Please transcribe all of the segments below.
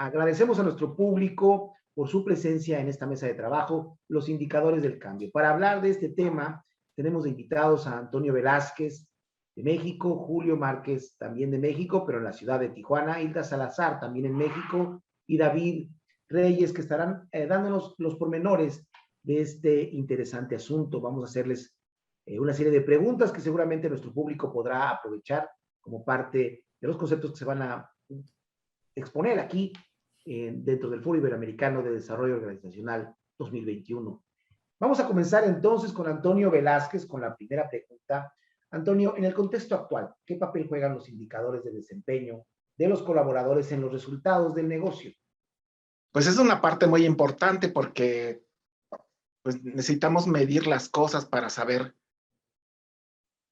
Agradecemos a nuestro público por su presencia en esta mesa de trabajo, los indicadores del cambio. Para hablar de este tema, tenemos de invitados a Antonio Velázquez, de México, Julio Márquez, también de México, pero en la ciudad de Tijuana, Hilda Salazar, también en México, y David Reyes, que estarán dándonos los pormenores de este interesante asunto. Vamos a hacerles una serie de preguntas que seguramente nuestro público podrá aprovechar como parte de los conceptos que se van a exponer aquí dentro del Foro Iberoamericano de Desarrollo Organizacional 2021. Vamos a comenzar entonces con Antonio Velázquez con la primera pregunta. Antonio, en el contexto actual, ¿qué papel juegan los indicadores de desempeño de los colaboradores en los resultados del negocio? Pues es una parte muy importante porque pues, necesitamos medir las cosas para saber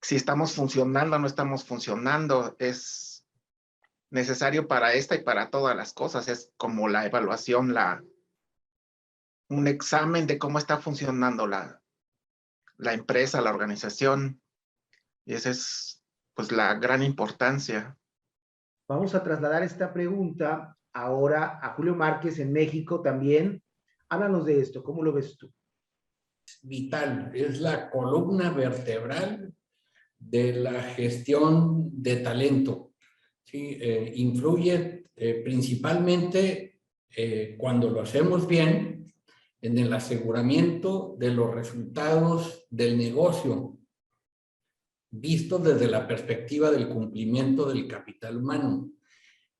si estamos funcionando o no estamos funcionando. Es necesario para esta y para todas las cosas. Es como la evaluación, un examen de cómo está funcionando la empresa, la organización. Y esa es pues la gran importancia. Vamos a trasladar esta pregunta ahora a Julio Márquez en México también. Háblanos de esto, ¿cómo lo ves tú? Vital, es la columna vertebral de la gestión de talento. ¿Sí? Influye principalmente cuando lo hacemos bien en el aseguramiento de los resultados del negocio, visto desde la perspectiva del cumplimiento del capital humano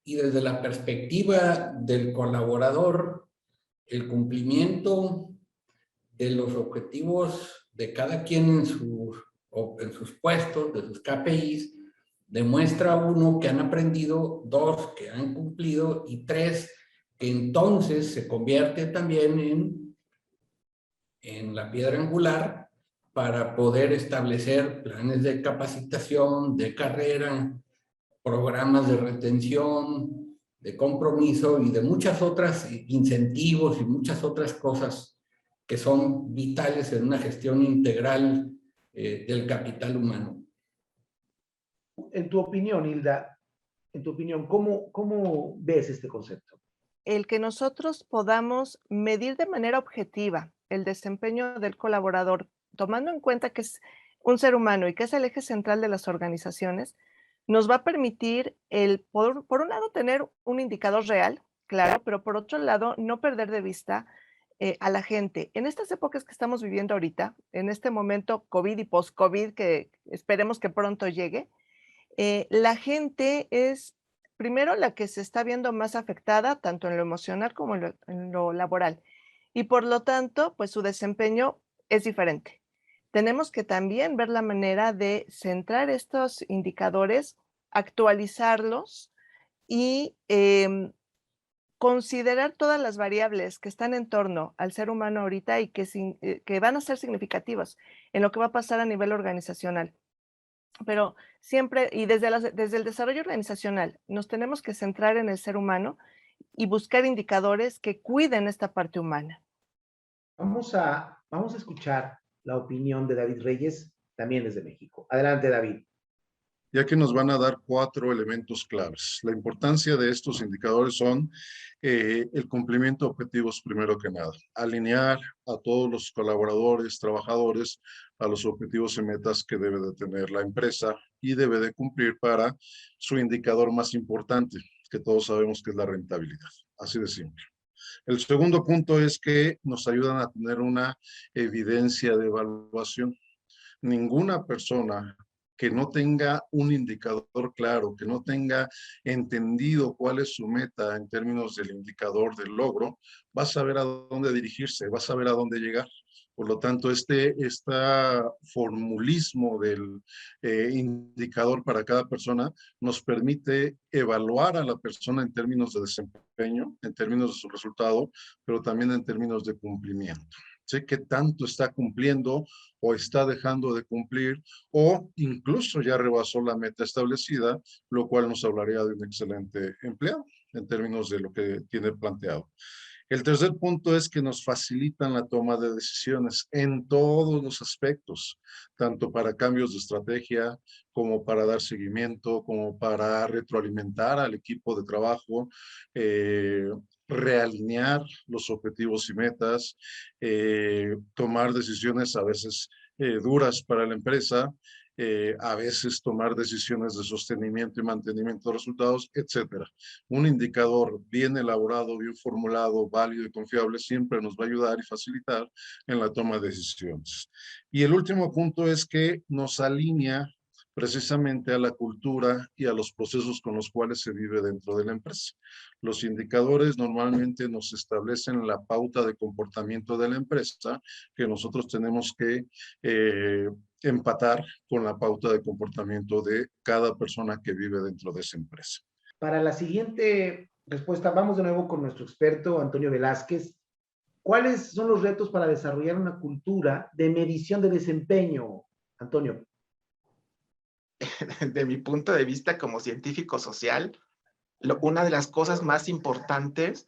y desde la perspectiva del colaborador, el cumplimiento de los objetivos de cada quien en sus puestos, de sus KPIs, demuestra uno que han aprendido, dos, que han cumplido y tres, que entonces se convierte también en la piedra angular para poder establecer planes de capacitación, de carrera, programas de retención, de compromiso y de muchas otras incentivos y muchas otras cosas que son vitales en una gestión integral del capital humano. En tu opinión, Hilda, en tu opinión, ¿cómo ves este concepto? El que nosotros podamos medir de manera objetiva el desempeño del colaborador, tomando en cuenta que es un ser humano y que es el eje central de las organizaciones, nos va a permitir por un lado, tener un indicador real, claro, pero por otro lado, no perder de vista a la gente. En estas épocas que estamos viviendo ahorita, en este momento COVID y post-COVID, que esperemos que pronto llegue, la gente es primero la que se está viendo más afectada, tanto en lo emocional como en lo laboral. Y por lo tanto, pues su desempeño es diferente. Tenemos que también ver la manera de centrar estos indicadores, actualizarlos y considerar todas las variables que están en torno al ser humano ahorita y que van a ser significativas en lo que va a pasar a nivel organizacional. Pero siempre, y desde el desarrollo organizacional, nos tenemos que centrar en el ser humano y buscar indicadores que cuiden esta parte humana. Vamos a escuchar la opinión de David Reyes, también desde México. Adelante, David. Ya que nos van a dar 4 elementos claves. La importancia de estos indicadores son el cumplimiento de objetivos primero que nada. Alinear a todos los colaboradores, trabajadores, a los objetivos y metas que debe de tener la empresa y debe de cumplir para su indicador más importante, que todos sabemos que es la rentabilidad. Así de simple. El segundo punto es que nos ayudan a tener una evidencia de evaluación. Ninguna persona que no tenga un indicador claro, que no tenga entendido cuál es su meta en términos del indicador del logro, va a saber a dónde dirigirse, va a saber a dónde llegar. Por lo tanto, este formulismo del indicador para cada persona nos permite evaluar a la persona en términos de desempeño, en términos de su resultado, pero también en términos de cumplimiento. ¿Sí? ¿Qué tanto está cumpliendo o está dejando de cumplir o incluso ya rebasó la meta establecida, lo cual nos hablaría de un excelente empleado en términos de lo que tiene planteado. El tercer punto es que nos facilitan la toma de decisiones en todos los aspectos, tanto para cambios de estrategia, como para dar seguimiento, como para retroalimentar al equipo de trabajo, realinear los objetivos y metas, tomar decisiones a veces duras para la empresa, a veces tomar decisiones de sostenimiento y mantenimiento de resultados, etcétera. Un indicador bien elaborado, bien formulado, válido y confiable siempre nos va a ayudar y facilitar en la toma de decisiones. Y el último punto es que nos alinea precisamente a la cultura y a los procesos con los cuales se vive dentro de la empresa. Los indicadores normalmente nos establecen la pauta de comportamiento de la empresa que nosotros tenemos que empatar con la pauta de comportamiento de cada persona que vive dentro de esa empresa. Para la siguiente respuesta, vamos de nuevo con nuestro experto, Antonio Velázquez. ¿Cuáles son los retos para desarrollar una cultura de medición de desempeño, Antonio? De mi punto de vista como científico social, una de las cosas más importantes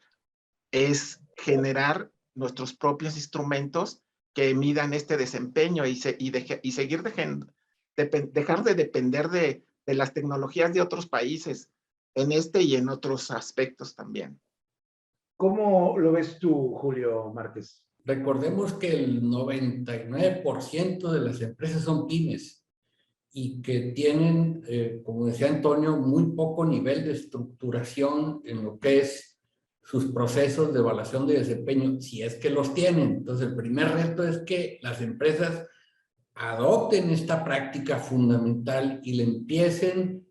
es generar nuestros propios instrumentos que midan este desempeño y seguir dejar de depender de las tecnologías de otros países en este y en otros aspectos también. ¿Cómo lo ves tú, Julio Márquez? Recordemos que el 99% de las empresas son pymes y que tienen, como decía Antonio, muy poco nivel de estructuración en lo que es sus procesos de evaluación de desempeño, si es que los tienen. Entonces, el primer reto es que las empresas adopten esta práctica fundamental y la empiecen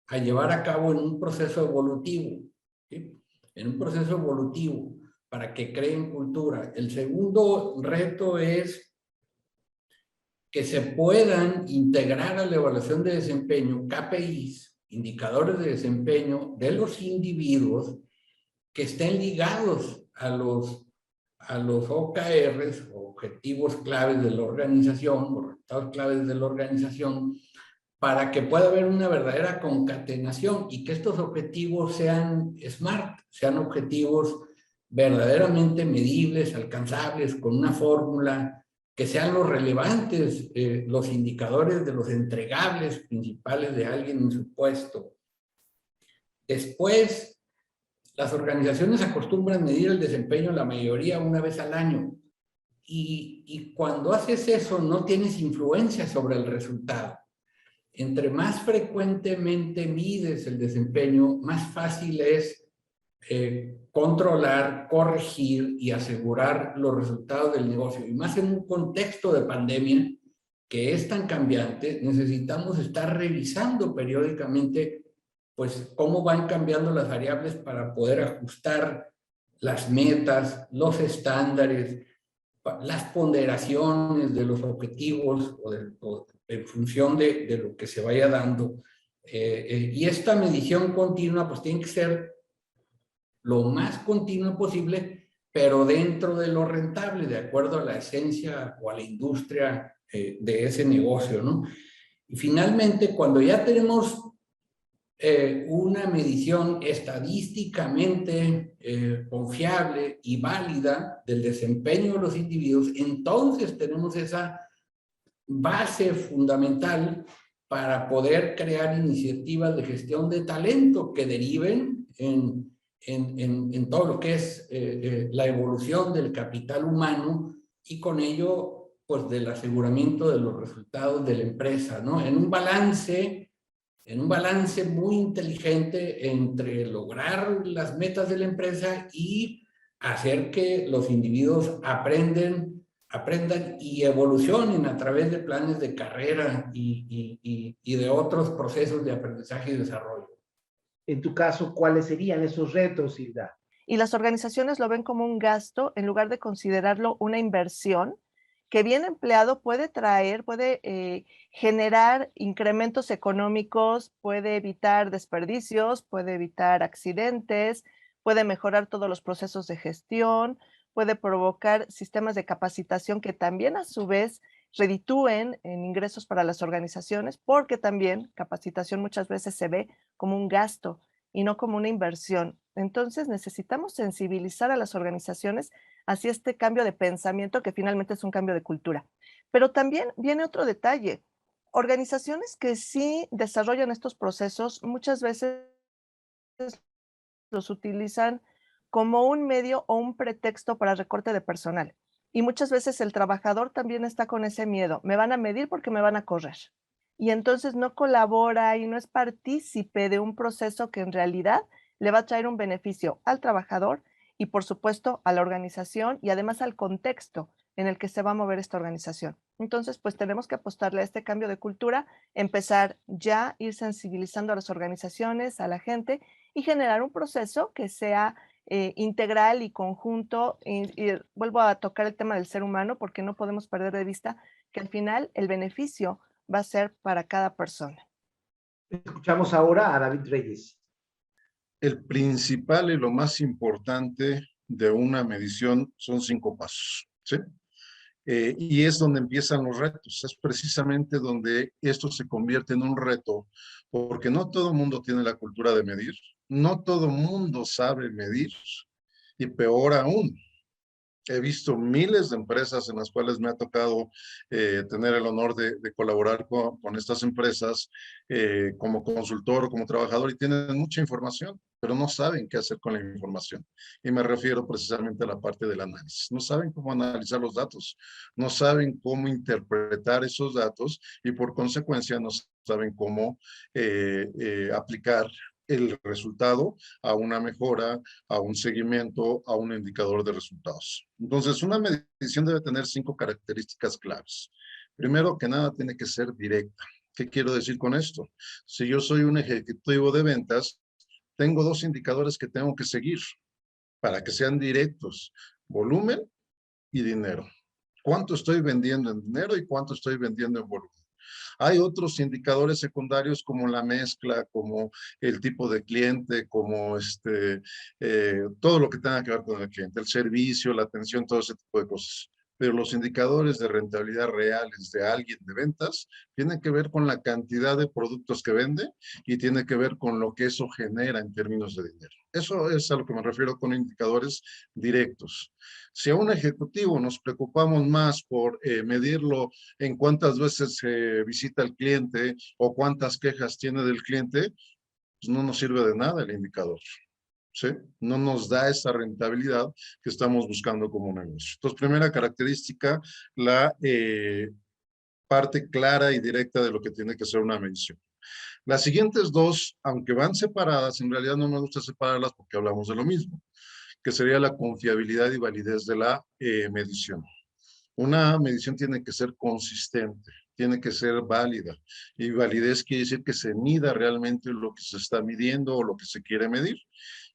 a llevar a cabo en un proceso evolutivo, ¿sí? En un proceso evolutivo para que creen cultura. El segundo reto es que se puedan integrar a la evaluación de desempeño KPIs, indicadores de desempeño de los individuos que estén ligados a los OKRs, objetivos claves de la organización, o resultados claves de la organización, para que pueda haber una verdadera concatenación y que estos objetivos sean SMART, sean objetivos verdaderamente medibles, alcanzables, con una fórmula, que sean los relevantes, los indicadores de los entregables principales de alguien en su puesto. Después, las organizaciones acostumbran medir el desempeño la mayoría una vez al año. Y cuando haces eso, no tienes influencia sobre el resultado. Entre más frecuentemente mides el desempeño, más fácil es controlar, corregir y asegurar los resultados del negocio. Y más en un contexto de pandemia que es tan cambiante, necesitamos estar revisando periódicamente pues cómo van cambiando las variables para poder ajustar las metas, los estándares, las ponderaciones de los objetivos o en función de lo que se vaya dando. Y esta medición continua pues tiene que ser lo más continua posible, pero dentro de lo rentable, de acuerdo a la esencia o a la industria de ese negocio, ¿no? Y finalmente, cuando ya tenemos una medición estadísticamente confiable y válida del desempeño de los individuos, entonces tenemos esa base fundamental para poder crear iniciativas de gestión de talento que deriven en todo lo que es la evolución del capital humano y con ello, pues, del aseguramiento de los resultados de la empresa, ¿no? En un balance muy inteligente entre lograr las metas de la empresa y hacer que los individuos aprendan y evolucionen a través de planes de carrera y de otros procesos de aprendizaje y desarrollo. En tu caso, ¿cuáles serían esos retos, Hilda? Y las organizaciones lo ven como un gasto en lugar de considerarlo una inversión que bien empleado puede generar incrementos económicos, puede evitar desperdicios, puede evitar accidentes, puede mejorar todos los procesos de gestión, puede provocar sistemas de capacitación que también a su vez reditúen en ingresos para las organizaciones, porque también capacitación muchas veces se ve como un gasto y no como una inversión. Entonces necesitamos sensibilizar a las organizaciones hacia este cambio de pensamiento que finalmente es un cambio de cultura. Pero también viene otro detalle. Organizaciones que sí desarrollan estos procesos muchas veces los utilizan como un medio o un pretexto para recorte de personal. Y muchas veces el trabajador también está con ese miedo. Me van a medir porque me van a correr. Y entonces no colabora y no es partícipe de un proceso que en realidad le va a traer un beneficio al trabajador y por supuesto a la organización y además al contexto en el que se va a mover esta organización. Entonces, pues tenemos que apostarle a este cambio de cultura, empezar ya, ir sensibilizando a las organizaciones, a la gente y generar un proceso que sea integral y conjunto. Y vuelvo a tocar el tema del ser humano porque no podemos perder de vista que al final el beneficio va a ser para cada persona. Escuchamos ahora a David Reyes. El principal y lo más importante de una medición son 5 pasos, ¿sí? Y es donde empiezan los retos, es precisamente donde esto se convierte en un reto, porque no todo el mundo tiene la cultura de medir, no todo el mundo sabe medir, y peor aún, he visto miles de empresas en las cuales me ha tocado tener el honor de colaborar con estas empresas como consultor o como trabajador y tienen mucha información, pero no saben qué hacer con la información. Y me refiero precisamente a la parte del análisis. No saben cómo analizar los datos, no saben cómo interpretar esos datos y por consecuencia no saben cómo aplicar el resultado a una mejora, a un seguimiento, a un indicador de resultados. Entonces, una medición debe tener 5 características claves. Primero que nada, tiene que ser directa. ¿Qué quiero decir con esto? Si yo soy un ejecutivo de ventas, tengo 2 indicadores que tengo que seguir para que sean directos: volumen y dinero. ¿Cuánto estoy vendiendo en dinero y cuánto estoy vendiendo en volumen? Hay otros indicadores secundarios como la mezcla, como el tipo de cliente, como todo lo que tenga que ver con el cliente, el servicio, la atención, todo ese tipo de cosas. Pero los indicadores de rentabilidad reales de alguien de ventas tienen que ver con la cantidad de productos que vende y tiene que ver con lo que eso genera en términos de dinero. Eso es a lo que me refiero con indicadores directos. Si a un ejecutivo nos preocupamos más por medirlo en cuántas veces visita el cliente o cuántas quejas tiene del cliente, pues no nos sirve de nada el indicador, ¿sí? No nos da esa rentabilidad que estamos buscando como negocio. Entonces, primera característica, la parte clara y directa de lo que tiene que ser una medición. Las siguientes 2, aunque van separadas, en realidad no me gusta separarlas porque hablamos de lo mismo, que sería la confiabilidad y validez de la medición. Una medición tiene que ser consistente, tiene que ser válida. Y validez quiere decir que se mida realmente lo que se está midiendo o lo que se quiere medir.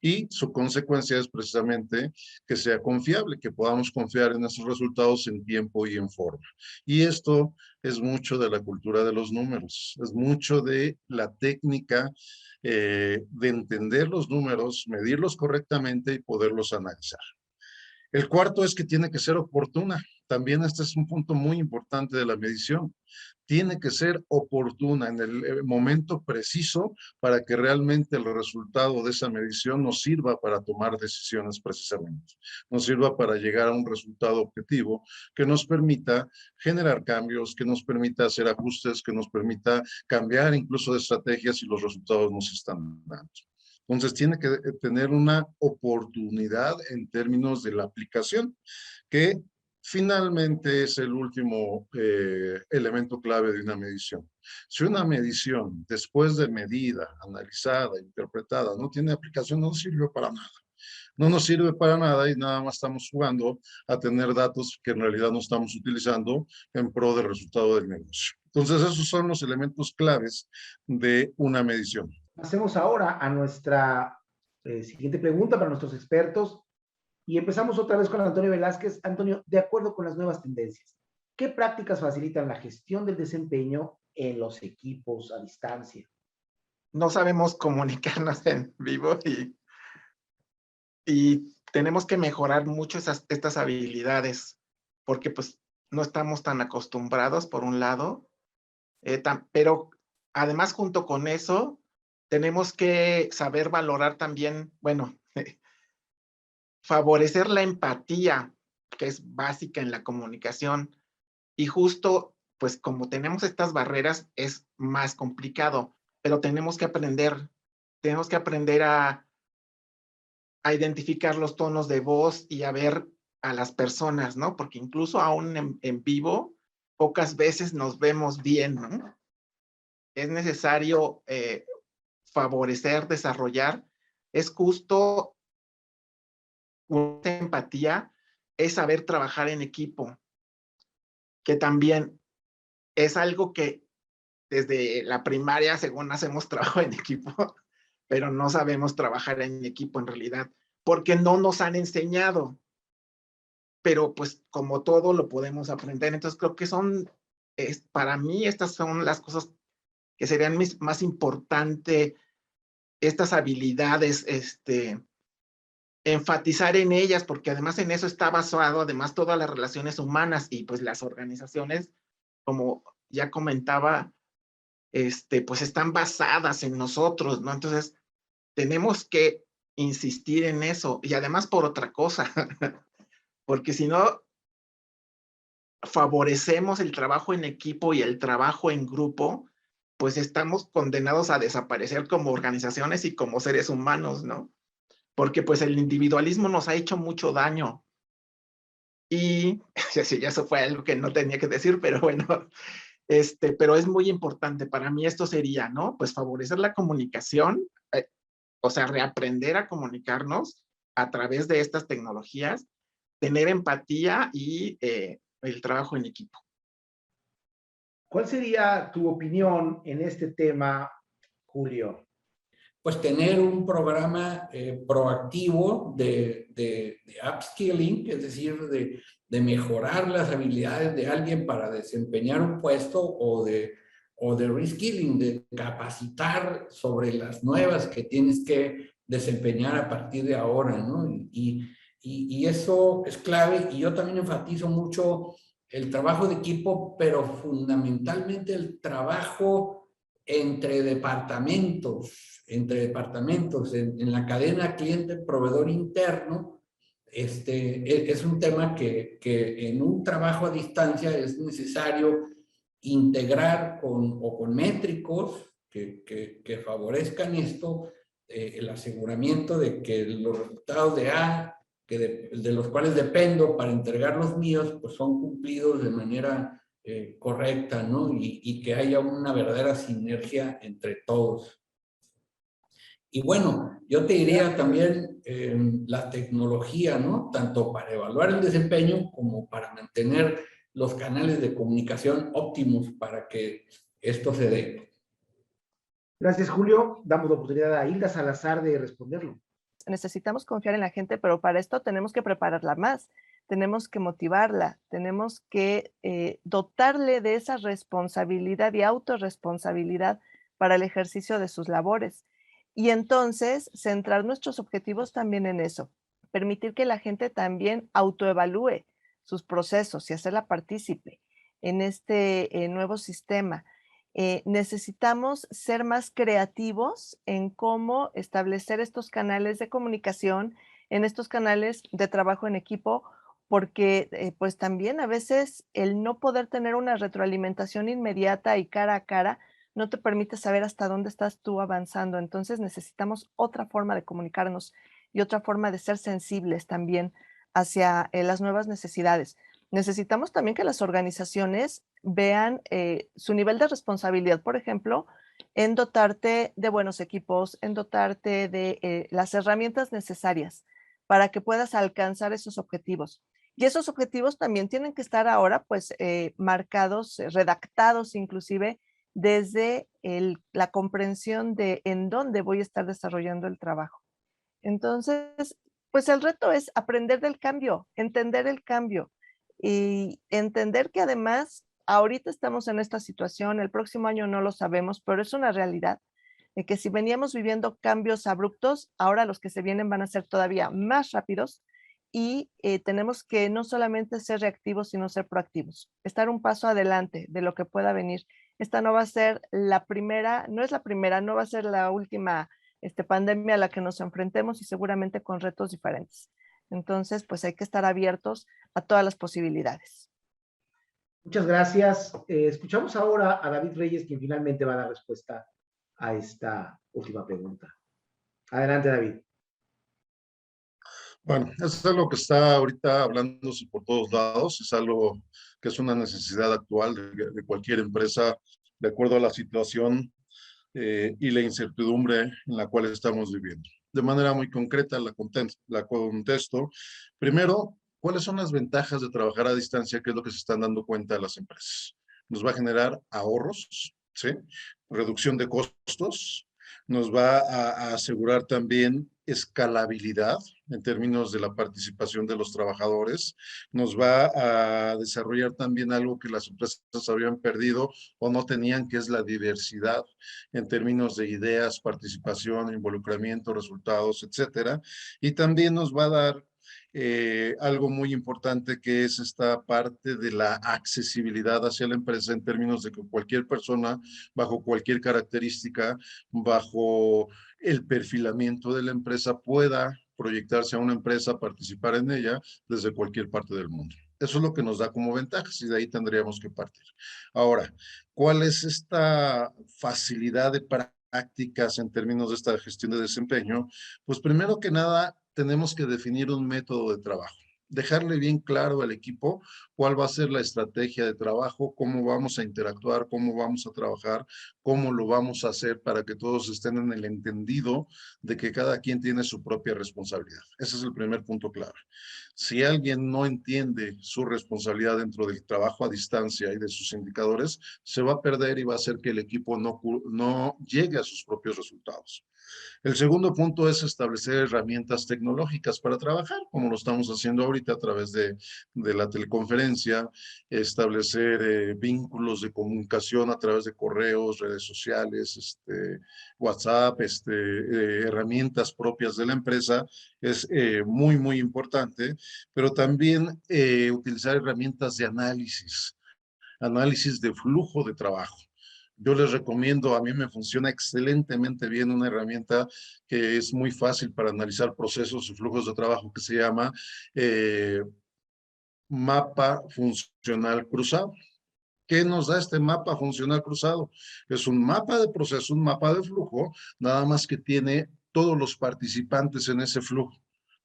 Y su consecuencia es precisamente que sea confiable, que podamos confiar en esos resultados en tiempo y en forma. Y esto es mucho de la cultura de los números, es mucho de la técnica de entender los números, medirlos correctamente y poderlos analizar. El cuarto es que tiene que ser oportuna. También este es un punto muy importante de la medición. Tiene que ser oportuna en el momento preciso para que realmente el resultado de esa medición nos sirva para tomar decisiones precisamente. Nos sirva para llegar a un resultado objetivo que nos permita generar cambios, que nos permita hacer ajustes, que nos permita cambiar incluso de estrategias si los resultados nos están dando. Entonces, tiene que tener una oportunidad en términos de la aplicación, que finalmente es el último elemento clave de una medición. Si una medición, después de medida, analizada, interpretada, no tiene aplicación, no sirve para nada. No nos sirve para nada y nada más estamos jugando a tener datos que en realidad no estamos utilizando en pro del resultado del negocio. Entonces, esos son los elementos claves de una medición. Pasemos ahora a nuestra siguiente pregunta para nuestros expertos y empezamos otra vez con Antonio Velázquez. Antonio, de acuerdo con las nuevas tendencias, ¿qué prácticas facilitan la gestión del desempeño en los equipos a distancia? No sabemos comunicarnos en vivo y tenemos que mejorar mucho estas habilidades porque pues no estamos tan acostumbrados por un lado, pero además junto con eso tenemos que saber valorar también, bueno, Favorecer la empatía, que es básica en la comunicación. Y justo, pues como tenemos estas barreras, es más complicado, pero tenemos que aprender a identificar los tonos de voz y a ver a las personas, ¿no? Porque incluso aún en vivo, pocas veces nos vemos bien, ¿no? Es necesario favorecer, desarrollar. Es justo una empatía, es saber trabajar en equipo, que también es algo que desde la primaria, según hacemos trabajo en equipo, pero no sabemos trabajar en equipo en realidad, porque no nos han enseñado. Pero pues como todo lo podemos aprender. Entonces creo que para mí estas son las cosas que serían más importantes, estas habilidades, enfatizar en ellas, porque además en eso está basado, además todas las relaciones humanas y pues las organizaciones, como ya comentaba, pues están basadas en nosotros, ¿no? Entonces tenemos que insistir en eso y además por otra cosa, porque si no favorecemos el trabajo en equipo y el trabajo en grupo, pues estamos condenados a desaparecer como organizaciones y como seres humanos, ¿no? Porque pues el individualismo nos ha hecho mucho daño. Y sí, eso fue algo que no tenía que decir, pero bueno, pero es muy importante. Para mí esto sería, ¿no? Pues favorecer la comunicación, o sea, reaprender a comunicarnos a través de estas tecnologías, tener empatía y el trabajo en equipo. ¿Cuál sería tu opinión en este tema, Julio? Pues tener un programa proactivo de upskilling, es decir, de mejorar las habilidades de alguien para desempeñar un puesto o de reskilling, de capacitar sobre las nuevas que tienes que desempeñar a partir de ahora, ¿no? Y eso es clave, y yo también enfatizo mucho el trabajo de equipo, pero fundamentalmente el trabajo entre departamentos, en la cadena cliente-proveedor interno. Es un tema que en un trabajo a distancia es necesario integrar con métricos que favorezcan esto, el aseguramiento de que los resultados de A, de los cuales dependo para entregar los míos, pues son cumplidos de manera correcta, ¿no? Y que haya una verdadera sinergia entre todos. Y bueno, yo te diría también la tecnología, ¿no? Tanto para evaluar el desempeño como para mantener los canales de comunicación óptimos para que esto se dé. Gracias, Julio. Damos la oportunidad a Hilda Salazar de responderlo. Necesitamos confiar en la gente, pero para esto tenemos que prepararla más, tenemos que motivarla, tenemos que dotarle de esa responsabilidad y autorresponsabilidad para el ejercicio de sus labores. Y entonces centrar nuestros objetivos también en eso, permitir que la gente también autoevalúe sus procesos y hacerla partícipe en este nuevo sistema. Necesitamos ser más creativos en cómo establecer estos canales de comunicación, en estos canales de trabajo en equipo, porque pues también a veces el no poder tener una retroalimentación inmediata y cara a cara no te permite saber hasta dónde estás tú avanzando. Entonces necesitamos otra forma de comunicarnos y otra forma de ser sensibles también hacia las nuevas necesidades. Necesitamos también que las organizaciones vean su nivel de responsabilidad, por ejemplo, en dotarte de buenos equipos, en dotarte de las herramientas necesarias para que puedas alcanzar esos objetivos. Y esos objetivos también tienen que estar ahora, pues, marcados, redactados inclusive desde la comprensión de en dónde voy a estar desarrollando el trabajo. Entonces, pues el reto es aprender del cambio, entender el cambio y entender que además ahorita estamos en esta situación, el próximo año no lo sabemos, pero es una realidad de que si veníamos viviendo cambios abruptos, ahora los que se vienen van a ser todavía más rápidos y tenemos que no solamente ser reactivos, sino ser proactivos, estar un paso adelante de lo que pueda venir. Esta no va a ser la primera, no es la primera, no va a ser la última pandemia a la que nos enfrentemos y seguramente con retos diferentes. Entonces, pues hay que estar abiertos a todas las posibilidades. Muchas gracias. Escuchamos ahora a David Reyes, quien finalmente va a dar respuesta a esta última pregunta. Adelante, David. Bueno, eso es algo que está ahorita hablándose por todos lados, es algo que es una necesidad actual de cualquier empresa, de acuerdo a la situación y la incertidumbre en la cual estamos viviendo. De manera muy concreta, la contesto. Primero, ¿cuáles son las ventajas de trabajar a distancia? ¿Qué es lo que se están dando cuenta las empresas? Nos va a generar ahorros, ¿sí? Reducción de costos, nos va a asegurar también escalabilidad en términos de la participación de los trabajadores, nos va a desarrollar también algo que las empresas habían perdido o no tenían, que es la diversidad en términos de ideas, participación, involucramiento, resultados, etcétera. Y también nos va a dar algo muy importante, que es esta parte de la accesibilidad hacia la empresa en términos de que cualquier persona, bajo cualquier característica, bajo el perfilamiento de la empresa, pueda proyectarse a una empresa, participar en ella desde cualquier parte del mundo. Eso es lo que nos da como ventajas y de ahí tendríamos que partir. Ahora, ¿cuál es esta facilidad de prácticas en términos de esta gestión de desempeño? Pues primero que nada, tenemos que definir un método de trabajo, dejarle bien claro al equipo cuál va a ser la estrategia de trabajo, cómo vamos a interactuar, cómo vamos a trabajar, cómo lo vamos a hacer para que todos estén en el entendido de que cada quien tiene su propia responsabilidad. Ese es el primer punto clave. Si alguien no entiende su responsabilidad dentro del trabajo a distancia y de sus indicadores, se va a perder y va a hacer que el equipo no llegue a sus propios resultados. El segundo punto es establecer herramientas tecnológicas para trabajar, como lo estamos haciendo ahorita a través de la teleconferencia, establecer vínculos de comunicación a través de correos, redes sociales, WhatsApp, herramientas propias de la empresa, es muy, muy importante, pero también utilizar herramientas de análisis de flujo de trabajo. Yo les recomiendo, a mí me funciona excelentemente bien una herramienta que es muy fácil para analizar procesos y flujos de trabajo, que se llama mapa funcional cruzado. ¿Qué nos da este mapa funcional cruzado? Es un mapa de proceso, un mapa de flujo, nada más que tiene todos los participantes en ese flujo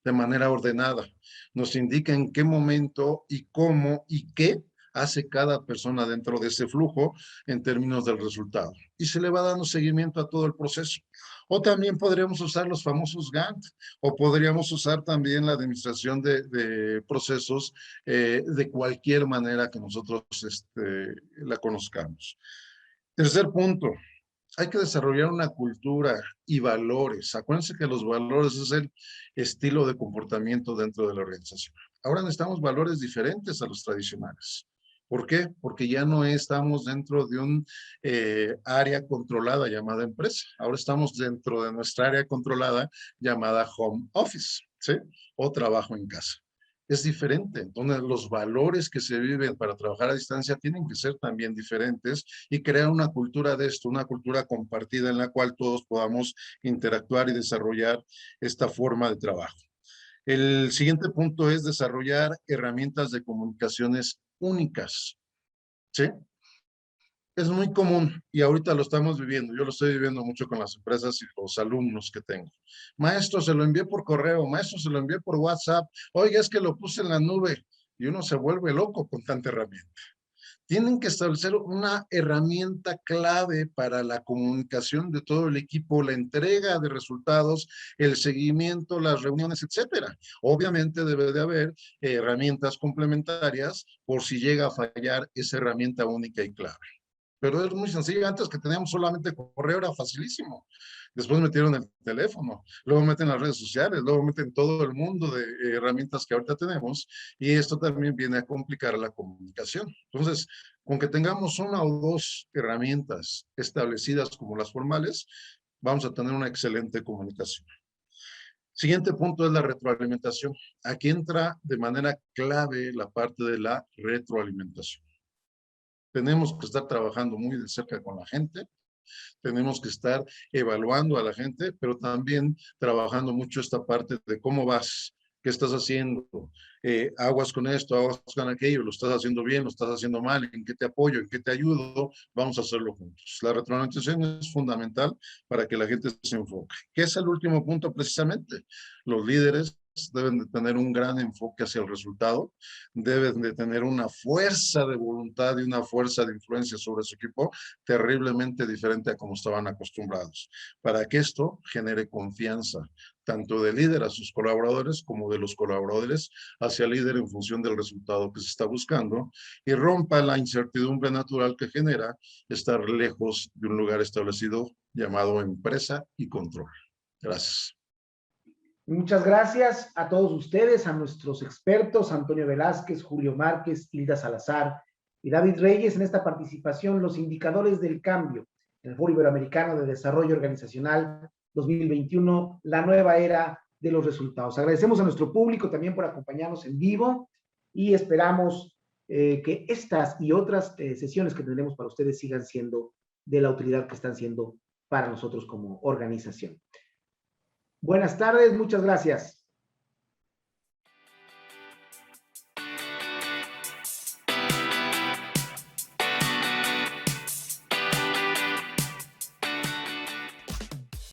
de manera ordenada. Nos indica en qué momento y cómo y qué hace cada persona dentro de ese flujo en términos del resultado. Y se le va dando seguimiento a todo el proceso. O también podríamos usar los famosos Gantt, o podríamos usar también la administración de procesos de cualquier manera que nosotros la conozcamos. Tercer punto, hay que desarrollar una cultura y valores. Acuérdense que los valores es el estilo de comportamiento dentro de la organización. Ahora necesitamos valores diferentes a los tradicionales. ¿Por qué? Porque ya no estamos dentro de un área controlada llamada empresa. Ahora estamos dentro de nuestra área controlada llamada home office, ¿sí? O trabajo en casa. Es diferente. Entonces, los valores que se viven para trabajar a distancia tienen que ser también diferentes y crear una cultura de esto, una cultura compartida en la cual todos podamos interactuar y desarrollar esta forma de trabajo. El siguiente punto es desarrollar herramientas de comunicaciones únicas, ¿sí? Es muy común y ahorita lo estamos viviendo. Yo lo estoy viviendo mucho con las empresas y los alumnos que tengo. Maestro, se lo envié por correo. Maestro, se lo envié por WhatsApp. Oiga, es que lo puse en la nube. Y uno se vuelve loco con tanta herramienta. Tienen que establecer una herramienta clave para la comunicación de todo el equipo, la entrega de resultados, el seguimiento, las reuniones, etcétera. Obviamente debe de haber herramientas complementarias por si llega a fallar esa herramienta única y clave. Pero es muy sencillo. Antes, que teníamos solamente correo, era facilísimo. Después metieron el teléfono, luego meten las redes sociales, luego meten todo el mundo de herramientas que ahorita tenemos, y esto también viene a complicar la comunicación. Entonces, con que tengamos una o dos herramientas establecidas como las formales, vamos a tener una excelente comunicación. Siguiente punto es la retroalimentación. Aquí entra de manera clave la parte de la retroalimentación. Tenemos que estar trabajando muy de cerca con la gente Tenemos que estar evaluando a la gente, pero también trabajando mucho esta parte de cómo vas, qué estás haciendo, aguas con esto, aguas con aquello, lo estás haciendo bien, lo estás haciendo mal, en qué te apoyo, en qué te ayudo, vamos a hacerlo juntos. La retroalimentación es fundamental para que la gente se enfoque. ¿Qué es el último punto precisamente? Los líderes deben de tener un gran enfoque hacia el resultado, deben de tener una fuerza de voluntad y una fuerza de influencia sobre su equipo terriblemente diferente a como estaban acostumbrados, para que esto genere confianza, tanto del líder a sus colaboradores como de los colaboradores hacia el líder en función del resultado que se está buscando y rompa la incertidumbre natural que genera estar lejos de un lugar establecido llamado empresa y control. Gracias. Muchas gracias a todos ustedes, a nuestros expertos, Antonio Velázquez, Julio Márquez, Hilda Salazar y David Reyes en esta participación, los indicadores del cambio en el Foro Iberoamericano de Desarrollo Organizacional 2021, la nueva era de los resultados. Agradecemos a nuestro público también por acompañarnos en vivo y esperamos que estas y otras sesiones que tendremos para ustedes sigan siendo de la utilidad que están siendo para nosotros como organización. Buenas tardes, muchas gracias.